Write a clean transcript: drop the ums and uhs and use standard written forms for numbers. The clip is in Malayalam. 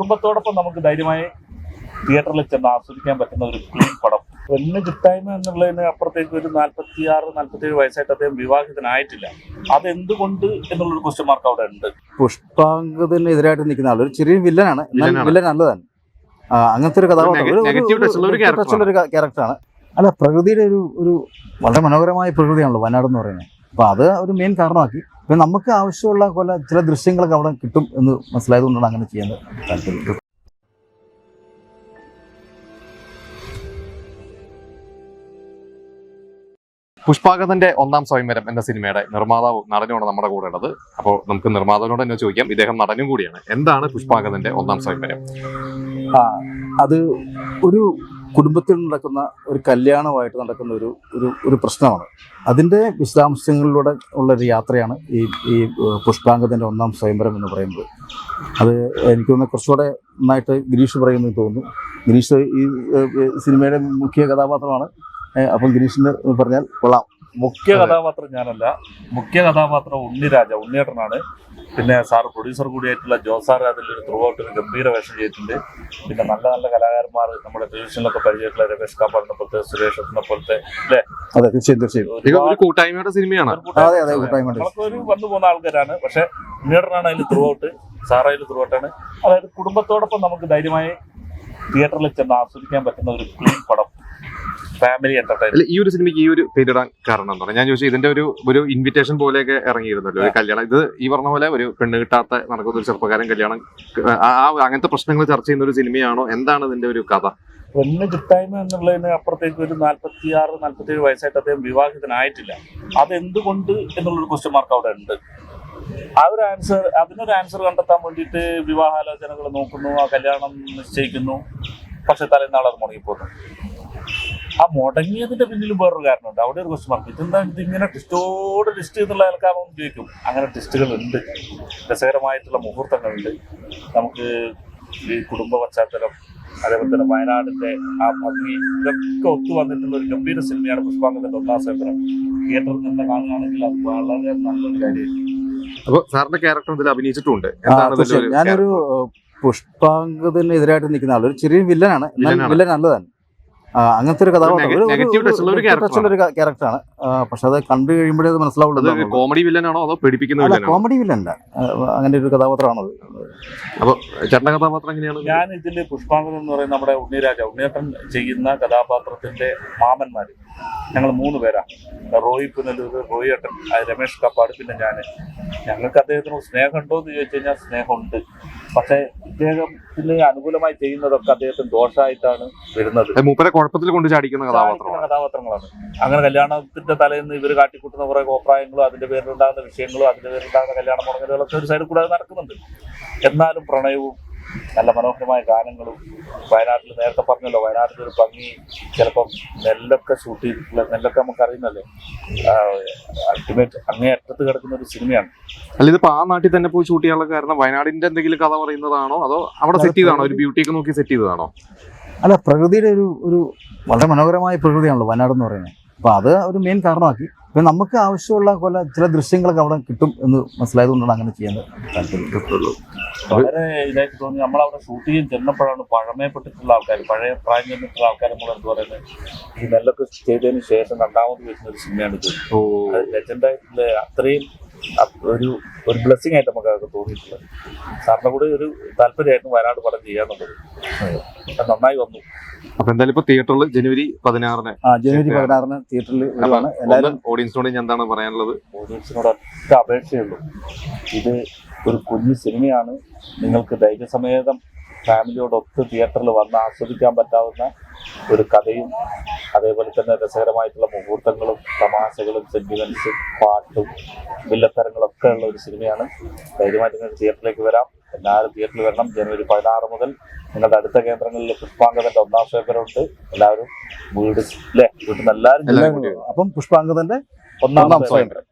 കുടുംബത്തോടൊപ്പം നമുക്ക് ധൈര്യമായി തിയേറ്ററിൽ ചെന്ന് ആസ്വദിക്കാൻ പറ്റുന്ന ഒരു ക്ലീൻ പടം. പെണ്ണ് കിട്ടായ്മ എന്നുള്ളതിന് അപ്പുറത്തേക്ക് ഒരു 46-47 വയസ്സായിട്ട് അദ്ദേഹം വിവാഹിതനായിട്ടില്ല. അതെന്തുകൊണ്ട് എന്നുള്ളൊരു ക്വസ്റ്റ്യൻ മാർക്ക് അവിടെ ഉണ്ട്. പുഷ്പാങ്കതിനെതിരായിട്ട് നിൽക്കുന്ന ആൾ ഒരു ചെറിയ വില്ലനാണ്, വില്ലൻ നല്ലതാണ്. അങ്ങനത്തെ ഒരു കഥാപാത്രമുള്ള ക്യാരക്ടറാണ്. അല്ല, പ്രകൃതിയുടെ ഒരു വളരെ മനോഹരമായ പ്രകൃതിയാണല്ലോ വയനാട് എന്ന് പറയുന്നത്. അപ്പോൾ അത് ഒരു മെയിൻ കാരണമാക്കി. പിന്നെ നമുക്ക് ആവശ്യമുള്ള പോലെ ചില ദൃശ്യങ്ങളൊക്കെ അവിടെ കിട്ടും എന്ന് മനസ്സിലായതുകൊണ്ടാണ് അങ്ങനെ ചെയ്യാൻ താല്പര്യം. പുഷ്പാങ്കദന്റെ ഒന്നാം സ്വയംവരം എന്ന സിനിമയുടെ നിർമ്മാതാവ് നടനുമാണ് നമ്മുടെ കൂടെ ഉള്ളത്. അപ്പോൾ നമുക്ക് നിർമ്മാതാവിനോട് തന്നെ ചോദിക്കാം, ഇദ്ദേഹം നടനും കൂടിയാണ്. എന്താണ് പുഷ്പാങ്കദന്റെ ഒന്നാം സ്വയംവരം? അത് ഒരു കുടുംബത്തിൽ നടക്കുന്ന ഒരു കല്യാണമായിട്ട് നടക്കുന്ന ഒരു പ്രശ്നമാണ്. അതിൻ്റെ വിശദാംശങ്ങളിലൂടെ ഉള്ളൊരു യാത്രയാണ് ഈ പുഷ്പാങ്കദന്റെ ഒന്നാം സ്വയംവരം എന്ന് പറയുന്നത്. അത് എനിക്ക് തോന്നുന്നു കുറച്ചുകൂടെ നന്നായിട്ട് ഗിരീഷ് പറയുന്നത് തോന്നുന്നു. ഗിരീഷ് ഈ സിനിമയുടെ മുഖ്യ കഥാപാത്രമാണ്. അപ്പം ഗിരീഷിന് പറഞ്ഞാൽ കൊള്ളാം. മുഖ്യ കഥാപാത്രം ഞാനല്ല, മുഖ്യ കഥാപാത്രം ഉണ്ണിയേട്ടനാണ്. പിന്നെ സാർ പ്രൊഡ്യൂസർ കൂടിയായിട്ടുള്ള ജോസാർ അതിലൊരു ത്രൂ ഔട്ട് ഒരു ഗംഭീര വേഷം ചെയ്തിട്ടുണ്ട്. പിന്നെ നല്ല നല്ല കലാകാരന്മാർ നമ്മുടെ ടെലിവിഷനിലൊക്കെ പരിചയമായിട്ടുള്ള രമേഷ് കാപ്പാടിനെ പോലത്തെ, സുരേഷ് പോലത്തെ, അല്ലേ? അതെ, തീർച്ചയായും കൂട്ടായ്മയുടെ സിനിമയാണ്. ഒരു വന്നു പോകുന്ന ആൾക്കാരാണ്. പക്ഷെ ഉണ്ണിയേട്ടനാണ് അതിൽ ത്രൂ ഔട്ട്, സാർ അതിൽ ത്രൂ ഔട്ടാണ്. അതായത് കുടുംബത്തോടൊപ്പം നമുക്ക് ധൈര്യമായി തിയേറ്ററിൽ ചെന്ന് ആസ്വദിക്കാൻ പറ്റുന്ന ഒരു ക്ലീൻ പടം, ഫാമിലി എന്റർടൈൻമെന്റ്. ഈ ഒരു സിനിമയ്ക്ക് ഈ ഒരു പേരിടാൻ കാരണം എന്താ പറയുക? ഞാൻ ചോദിച്ചു, ഇതിന്റെ ഒരു ഇൻവിറ്റേഷൻ പോലെയൊക്കെ ഇറങ്ങിയിരുന്നല്ലോ ഒരു കല്യാണം. ഇത് ഈ പറഞ്ഞ പോലെ ഒരു പെണ്ണ് കിട്ടാത്ത നടക്കുന്ന ഒരു ചെറുപ്പക്കാരൻ കല്യാണം, അങ്ങനത്തെ പ്രശ്നങ്ങൾ ചർച്ച ചെയ്യുന്ന ഒരു സിനിമയാണോ? എന്താണ് ഇതിന്റെ ഒരു കഥ? പെണ്ണ് കിട്ടായ്മ എന്നുള്ളതിന് അപ്പുറത്തേക്ക് ഒരു 46-47 വയസ്സായിട്ട് അദ്ദേഹം വിവാഹിതനായിട്ടില്ല. അതെന്തുകൊണ്ട് എന്നുള്ളൊരു ക്വസ്റ്റ്യൻ മാർക്ക് അവിടെ ഉണ്ട്. അതിനൊരു ആൻസർ കണ്ടെത്താൻ വേണ്ടിയിട്ട് വിവാഹാലോചനകൾ നോക്കുന്നു, ആ കല്യാണം നിശ്ചയിക്കുന്നു. പക്ഷെ തലേന്നാൾ അത് മുടങ്ങിപ്പോകുന്നു. ആ മുടങ്ങിയതിന്റെ പിന്നിലും വേറൊരു കാരണമുണ്ട്. അവിടെ ഒരു ക്വസ്റ്റ്യൻ മാർക്ക്. ഇതെന്താണ് ഇതിങ്ങനെ ടിസ്റ്റ് എന്നുള്ള ആൾക്കാരും ചോദിക്കും. അങ്ങനെ ടിസ്റ്റുകളുണ്ട്, രസകരമായിട്ടുള്ള മുഹൂർത്തങ്ങളുണ്ട്. നമുക്ക് ഈ കുടുംബ പശ്ചാത്തലം, അതേപോലെ തന്നെ വയനാടിന്റെ ആ ഭംഗി, ഇതൊക്കെ ഒത്തു വന്നിട്ടുള്ള ഒരു ഗംഭീര സിനിമയാണ് പുഷ്പാങ്കദന്റെ ഒന്നാം സ്വയംവരം. തിയേറ്ററിൽ നിന്ന് കാണുകയാണെങ്കിൽ അത് വളരെ നല്ലൊരു കാര്യമായിരിക്കും. അപ്പോൾ സാറിന്റെ ക്യാരക്ടർ ഇതിൽ അഭിനയിച്ചിട്ടുണ്ട്. ഞാനൊരു പുഷ്പാങ്കതിനെതിരായിട്ട് നിൽക്കുന്ന ആൾ ഒരു ചെറിയ വില്ലനാണ്, വില്ലൻ നല്ലതാണ്. അങ്ങനത്തെ ഒരു കഥാപാത്രമുള്ള ക്യാരക്ടറാണ്. പക്ഷെ അത് കണ്ടു കഴിയുമ്പോഴേ അത് മനസ്സിലാവുള്ളൂ. കോമഡി വില്ലനാണോ അതോ പേടിപ്പിക്കുന്ന? കോമഡി വില്ലനല്ല, അങ്ങനെ ഒരു കഥാപാത്രമാണത്. അപ്പൊ ചേട്ടന്റെ കഥാപാത്രം എങ്ങനെയാണ്? ഞാൻ ഇതില് പുഷ്പാങ്കദൻ എന്ന് പറയുന്ന നമ്മുടെ ഉണ്ണിയേട്ടൻ ചെയ്യുന്ന കഥാപാത്രത്തിന്റെ മാമന്മാര് ഞങ്ങൾ 3 പേരാ. റോയി പുനലൂർ, റോയിയേട്ടൻ, രമേഷ് കാപ്പാട്, പിന്നെ ഞങ്ങൾക്ക് അദ്ദേഹത്തിന് സ്നേഹമുണ്ടോ എന്ന് ചോദിച്ചു കഴിഞ്ഞാൽ സ്നേഹമുണ്ട്. പക്ഷെ ഇദ്ദേഹത്തിന് അനുകൂലമായി ചെയ്യുന്നതൊക്കെ അദ്ദേഹത്തിന് ദോഷമായിട്ടാണ് വരുന്നത്. കുഴപ്പത്തിൽ കൊണ്ട് ചാടിക്കുന്ന കഥാപാത്രങ്ങളാണ്. അങ്ങനെ കല്യാണത്തിന്റെ തലേന്ന് ഇവർ കാട്ടിക്കൂട്ടുന്ന കുറെ കോപ്രായങ്ങളും അതിന്റെ പേരിലുണ്ടാകുന്ന വിഷയങ്ങളും അതിന്റെ പേരിലുണ്ടാകുന്ന കല്യാണ മുടങ്ങലുകളൊക്കെ ഒരു സൈഡിൽ കൂടെ നടക്കുന്നുണ്ട്. എന്നാലും പ്രണയവും നല്ല മനോഹരമായ ഗാനങ്ങളും, വയനാട്ടിൽ നേരത്തെ പറഞ്ഞല്ലോ, വയനാട്ടിൽ ഒരു ഭംഗി, ചിലപ്പം നെല്ലൊക്കെ ഷൂട്ട് ചെയ്തിട്ടുള്ള, നെല്ലൊക്കെ നമുക്ക് അറിയുന്നല്ലേ, അൾട്ടിമേറ്റ് അങ്ങേയറ്റത്ത് കിടക്കുന്ന ഒരു സിനിമയാണ്. അല്ല, ഇതിപ്പോ ആ നാട്ടിൽ തന്നെ പോയി ഷൂട്ട് ചെയ്യാനുള്ള കാരണം വയനാടിന്റെ എന്തെങ്കിലും കഥ പറയുന്നതാണോ അതോ അവിടെ സെറ്റ് ചെയ്തതാണോ, ഒരു ബ്യൂട്ടിയൊക്കെ നോക്കി സെറ്റ് ചെയ്തതാണോ? അല്ല, പ്രകൃതിയുടെ ഒരു വളരെ മനോഹരമായ പ്രകൃതിയാണല്ലോ വയനാട് എന്ന് പറയുന്നത്. അപ്പോൾ അത് ഒരു മെയിൻ കാരണമാക്കി. പിന്നെ നമുക്ക് ആവശ്യമുള്ള പോലെ ചില ദൃശ്യങ്ങളൊക്കെ അവിടെ കിട്ടും എന്ന് മനസ്സിലായതുകൊണ്ടാണ് അങ്ങനെ ചെയ്യാൻ താല്പര്യം. വളരെ ഇതായിട്ട് തോന്നി. നമ്മളവിടെ ഷൂട്ട് ചെയ്യാൻ ചെന്നപ്പോഴാണ് പഴമയപ്പെട്ടിട്ടുള്ള ആൾക്കാർ, പഴയ പ്രായം ചെന്നിട്ടുള്ള ആൾക്കാർ നമ്മളെന്ത് പറയുന്നത്, ഈ നെല്ലൊക്കെ ചെയ്തതിന് ശേഷം രണ്ടാമത് വരുന്ന ഒരു സിനിമയാണിത്. ലെജൻഡായിട്ടുള്ള അത്രയും ഒരു ബ്ലെസ്സിങ് ആയിട്ട് നമുക്ക് അതൊക്കെ തോന്നിയിട്ടുള്ളത്. സാറിന്റെ കൂടെ ഒരു താല്പര്യമായിരുന്നു വയനാട് പടം ചെയ്യാന്നുള്ളത്. നന്നായി വന്നു. അപ്പൊ എന്തായാലും ഇപ്പൊ തിയേറ്ററിൽ ജനുവരി 16-ന് തിയേറ്ററിൽ എല്ലാവരും ഓഡിയൻസിനോട് എന്താണ് പറയാനുള്ളത്? ഓഡിയൻസിനോട് ഒറ്റ അപേക്ഷയുള്ളൂ, ഇത് ഒരു കുഞ്ഞു സിനിമയാണ്. നിങ്ങൾക്ക് ധൈര്യസമേതം ഫാമിലിയോടൊത്ത് തിയേറ്ററിൽ വന്ന് ആസ്വദിക്കാൻ പറ്റാവുന്ന ഒരു കഥയും, അതേപോലെ തന്നെ രസകരമായിട്ടുള്ള മുഹൂർത്തങ്ങളും, തമാശകളും, സെന്റിമെന്റ്സും, പാട്ടും, വില്ലത്തരങ്ങളൊക്കെ ഉള്ള ഒരു സിനിമയാണ്. ധൈര്യമായിട്ട് നിങ്ങൾക്ക് തിയേറ്ററിലേക്ക് വരാം. എല്ലാവരും തിയേറ്ററിൽ വരണം. ജനുവരി 16 മുതൽ നിങ്ങളുടെ അടുത്ത കേന്ദ്രങ്ങളിൽ പുഷ്പാങ്കദന്റെ ഒന്നാം സ്വയംവരമുണ്ട്. എല്ലാവരും വീട്ടിൽ നിന്ന് എല്ലാവരും. അപ്പം പുഷ്പാങ്കദന്റെ ഒന്നാം സ്വയംവരം.